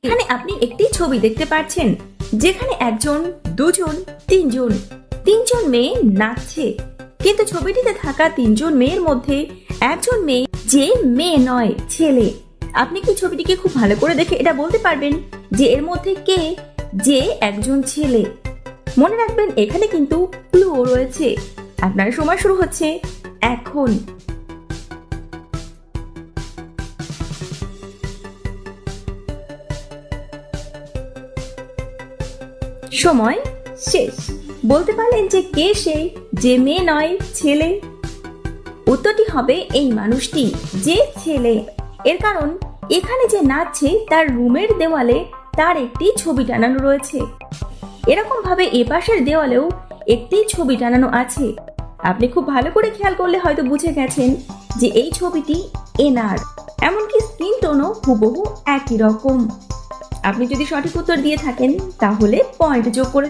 এখানে আপনি একটি ছবি দেখতে পাচ্ছেন, যেখানে একজন, দুজন, তিনজন মেয়ে নাচছে। কিন্তু ছবিটিতে থাকা তিনজন মেয়ের মধ্যে একজন মেয়ে যে মেয়ে নয়, ছেলে। আপনি কি ছবিটিকে খুব ভালো করে দেখে এটা বলতে পারবেন যে এর মধ্যে কে যে একজন ছেলে? মনে রাখবেন এখানে কিন্তু ক্লুও রয়েছে। আপনার সময় শুরু হচ্ছে এখন। সময় শেষ। বলতে পারলেন যে কে সেই যে মেয়ে নয়, ছেলে? উত্তরটি হবে এই মানুষটি, যে ছেলে। এর কারণ এখানে যে নাচছে তার রুমের দেওয়ালে তার একটি ছবি টানানো রয়েছে। এরকম ভাবে এপাশের দেওয়ালেও একটি ছবি টানানো আছে। আপনি খুব ভালো করে খেয়াল করলে হয়তো বুঝে গেছেন যে এই ছবিটি এনার। এমনকি স্কিন টোনও হুবহু একই রকম। আপনি যদি সঠিক উত্তর দিয়ে থাকেন তাহলে পয়েন্ট যোগ করে